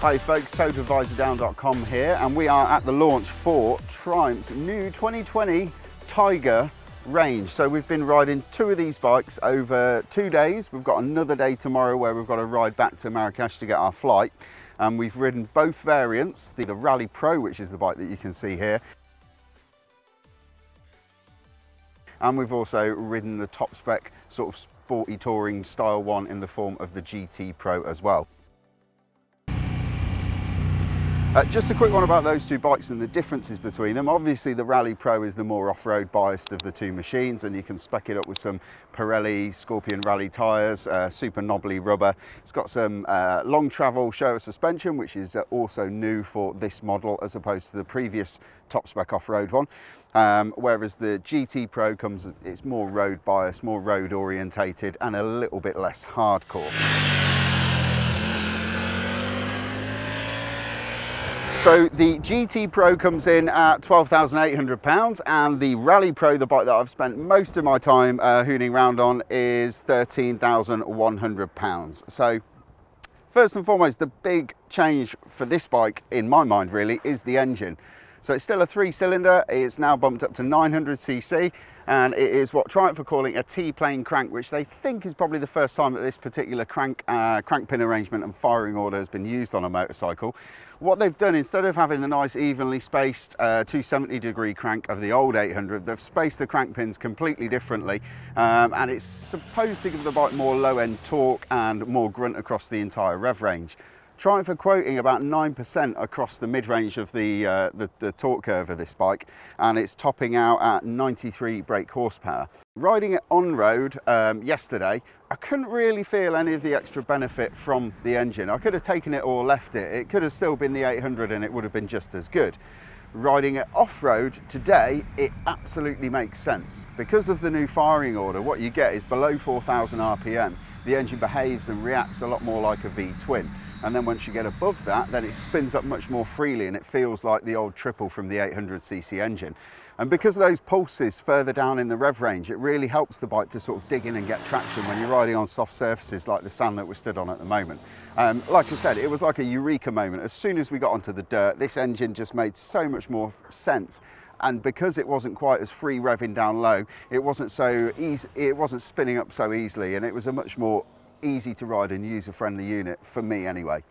Hi folks, TotalAdvisorDown.com here, and we are at the launch for Triumph's new 2020 Tiger range. So we've been riding two of these bikes over 2 days. We've got another day tomorrow where we've got to ride back to Marrakesh to get our flight. And we've ridden both variants, the Rally Pro, which is the bike that you can see here. And we've also ridden the top spec sort of sporty touring style one in the form of the GT Pro as well. Just a quick one about those two bikes and the differences between them. Obviously the Rally Pro is the more off-road biased of the two machines, and you can spec it up with some Pirelli Scorpion Rally tyres, super knobbly rubber. It's got some long travel Showa suspension, which is also new for this model as opposed to the previous top spec off-road one. Whereas the GT Pro it's more road biased, more road orientated and a little bit less hardcore. So the GT Pro comes in at £12,800 and the Rally Pro, the bike that I've spent most of my time hooning around on, is £13,100. So first and foremost, the big change for this bike in my mind really is the engine. So it's still a 3-cylinder, it's now bumped up to 900cc, and it is what Triumph are calling a T-plane crank, which they think is probably the first time that this particular crank pin arrangement and firing order has been used on a motorcycle. What they've done, instead of having the nice evenly spaced 270-degree crank of the old 800, they've spaced the crank pins completely differently, and it's supposed to give the bike more low-end torque and more grunt across the entire rev range. Triumph are quoting about 9% across the mid-range of the torque curve of this bike, and it's topping out at 93 brake horsepower. Riding it on road yesterday, I couldn't really feel any of the extra benefit from the engine. I could have taken it or left it. It could have still been the 800 and it would have been just as good. Riding it off-road today, it absolutely makes sense. Because of the new firing order, what you get is below 4,000 RPM, the engine behaves and reacts a lot more like a V-twin. And then once you get above that, then it spins up much more freely and it feels like the old triple from the 800cc engine. And because of those pulses further down in the rev range, it really helps the bike to sort of dig in and get traction when you're riding on soft surfaces like the sand that we're stood on at the moment. Like I said, it was like a eureka moment. As soon as we got onto the dirt, this engine just made so much more sense. And because it wasn't quite as free revving down low, it wasn't so easy, it wasn't spinning up so easily, and it was a much more easy to ride and user-friendly unit for me anyway.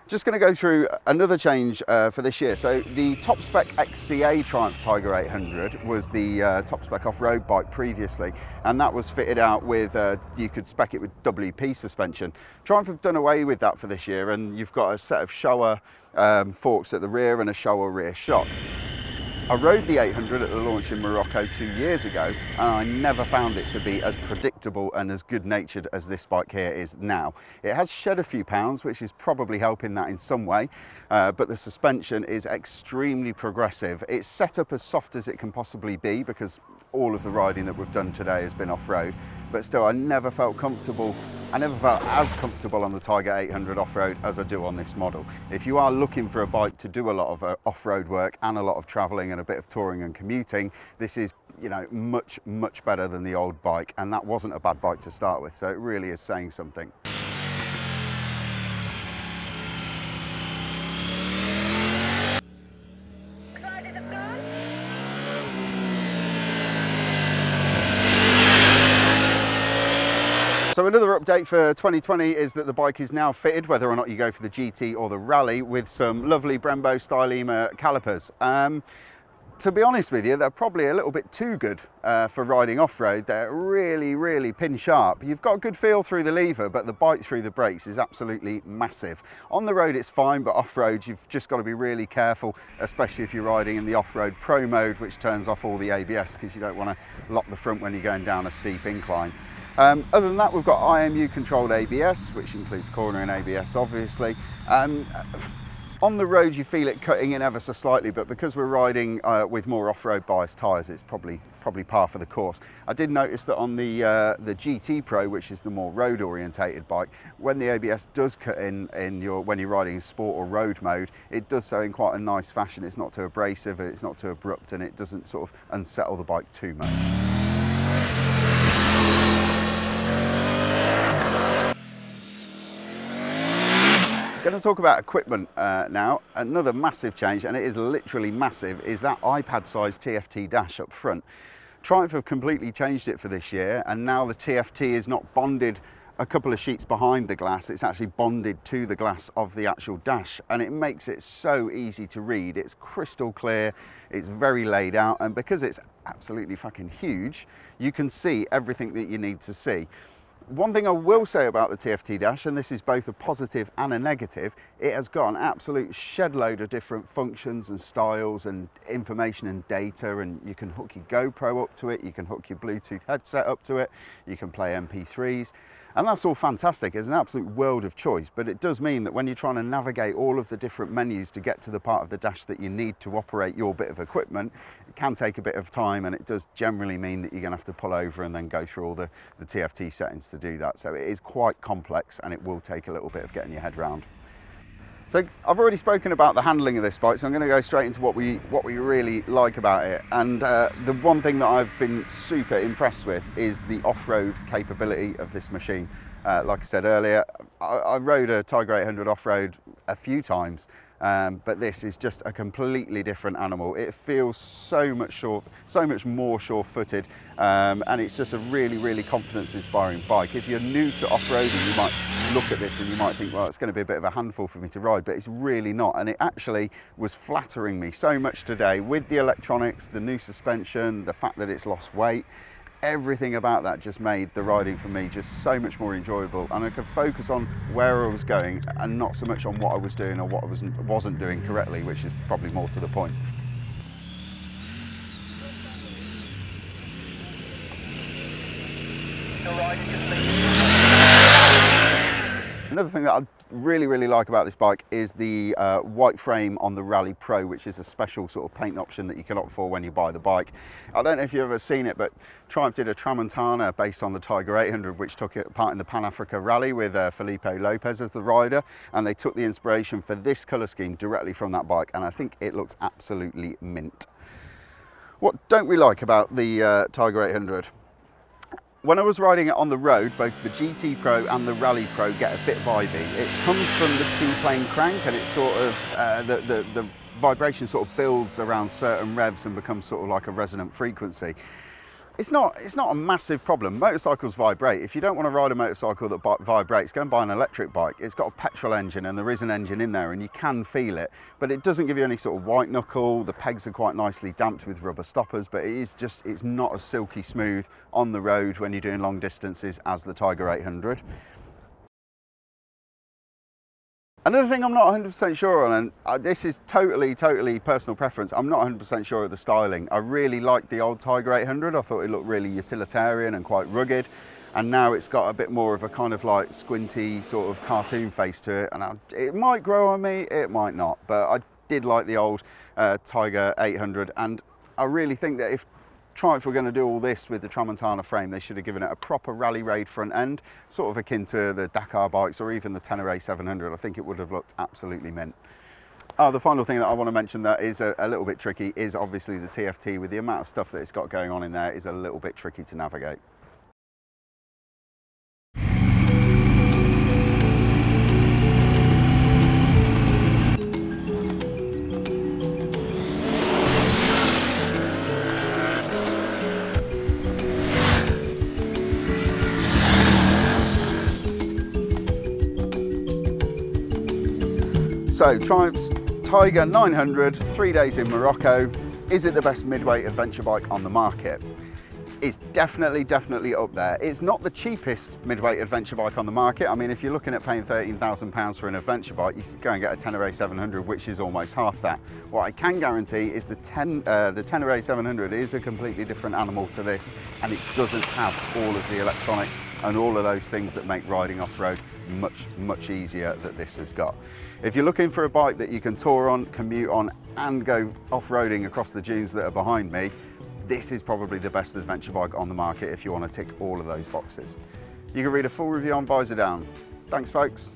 Just going to go through another change for this year. So the top spec XCA Triumph Tiger 800 was the top spec off-road bike previously, and that was fitted out with, you could spec it with WP suspension. Triumph have done away with that for this year, and you've got a set of Showa forks at the rear and a Showa rear shock. I rode the 800 at the launch in Morocco 2 years ago, and I never found it to be as predictable and as good-natured as this bike here is now. It has shed a few pounds, which is probably helping that in some way, but the suspension is extremely progressive. It's set up as soft as it can possibly be because all of the riding that we've done today has been off-road, but still I never felt comfortable. I never felt as comfortable on the Tiger 800 off-road as I do on this model. If you are looking for a bike to do a lot of off-road work and a lot of traveling and a bit of touring and commuting, this is, you know, much better than the old bike, and that wasn't a bad bike to start with, so it really is saying something. So another update for 2020 is that the bike is now fitted, whether or not you go for the GT or the Rally, with some lovely Brembo Stylema calipers. To be honest with you, they're probably a little bit too good for riding off-road. They're really pin sharp. You've got a good feel through the lever, but the bite through the brakes is absolutely massive. On the road it's fine, but off-road you've just got to be really careful, especially if you're riding in the off-road Pro mode, which turns off all the ABS because you don't want to lock the front when you're going down a steep incline. Other than that, we've got IMU controlled ABS, which includes cornering ABS obviously. On the road you feel it cutting in ever so slightly, but because we're riding with more off-road biased tyres, it's probably par for the course. I did notice that on the GT Pro, which is the more road orientated bike, when the ABS does cut in when you're riding in sport or road mode, it does so in quite a nice fashion. It's not too abrasive, it's not too abrupt, and it doesn't sort of unsettle the bike too much. Going to talk about equipment now. Another massive change, and it is literally massive, is that iPad-sized TFT dash up front. Triumph have completely changed it for this year, and now the TFT is not bonded a couple of sheets behind the glass, it's actually bonded to the glass of the actual dash, and it makes it so easy to read. It's crystal clear, it's very laid out, and because it's absolutely fucking huge, you can see everything that you need to see. One thing I will say about the TFT dash, and this is both a positive and a negative, it has got an absolute shed load of different functions and styles and information and data, and you can hook your GoPro up to it, you can hook your Bluetooth headset up to it, you can play MP3s, and that's all fantastic. It's an absolute world of choice, but it does mean that when you're trying to navigate all of the different menus to get to the part of the dash that you need to operate your bit of equipment, it can take a bit of time, and it does generally mean that you're going to have to pull over and then go through all the TFT settings to do that. So it is quite complex, and it will take a little bit of getting your head around. So I've already spoken about the handling of this bike, so I'm going to go straight into what we really like about it. And the one thing that I've been super impressed with is the off-road capability of this machine. Like I said earlier, I rode a Tiger 800 off-road a few times, but this is just a completely different animal. It feels so much more sure-footed, and it's just a really confidence-inspiring bike. If you're new to off-roading, you might look at this and you might think, well, it's going to be a bit of a handful for me to ride, but it's really not. And it actually was flattering me so much today with the electronics, the new suspension, the fact that it's lost weight. Everything about that just made the riding for me just so much more enjoyable, and I could focus on where I was going and not so much on what I was doing or what I wasn't doing correctly, which is probably more to the point. Another thing that I really like about this bike is the white frame on the Rally Pro, which is a special sort of paint option that you can opt for when you buy the bike. I don't know if you've ever seen it, but Triumph did a Tramontana based on the Tiger 800, which took part in the Pan Africa Rally with Felipe Lopez as the rider, and they took the inspiration for this colour scheme directly from that bike, and I think it looks absolutely mint. What don't we like about the Tiger 800? When I was riding it on the road, both the GT Pro and the Rally Pro get a bit vibey. It comes from the T-plane crank, and it's sort of, the vibration sort of builds around certain revs and becomes sort of like a resonant frequency. It's not a massive problem. Motorcycles vibrate. If you don't want to ride a motorcycle that vibrates, go and buy an electric bike. It's got a petrol engine, and there is an engine in there, and you can feel it, but it doesn't give you any sort of white knuckle. The pegs are quite nicely damped with rubber stoppers, but it's not as silky smooth on the road when you're doing long distances as the Tiger 800. Another thing I'm not 100% sure on, and this is totally personal preference, I'm not 100% sure of the styling. I really liked the old Tiger 800. I thought it looked really utilitarian and quite rugged, and now it's got a bit more of a kind of like squinty sort of cartoon face to it, and it might grow on me, it might not, but I did like the old Tiger 800, and I really think that if Triumph were going to do all this with the Tramontana frame, they should have given it a proper rally raid front end, sort of akin to the Dakar bikes or even the Tenere 700. I think it would have looked absolutely mint. The final thing that I want to mention that is a little bit tricky is obviously the TFT. With the amount of stuff that it's got going on in there, is a little bit tricky to navigate. So Triumph's Tiger 900, 3 days in Morocco. Is it the best midweight adventure bike on the market? It's definitely up there. It's not the cheapest midweight adventure bike on the market. I mean, if you're looking at paying £13,000 for an adventure bike, you could go and get a Tenere 700, which is almost half that. What I can guarantee is the Tenere 700 is a completely different animal to this, and it doesn't have all of the electronics and all of those things that make riding off-road much easier that this has got. If you're looking for a bike that you can tour on, commute on, and go off-roading across the dunes that are behind me, this is probably the best adventure bike on the market if you want to tick all of those boxes. You can read a full review on Visor Down. Thanks folks.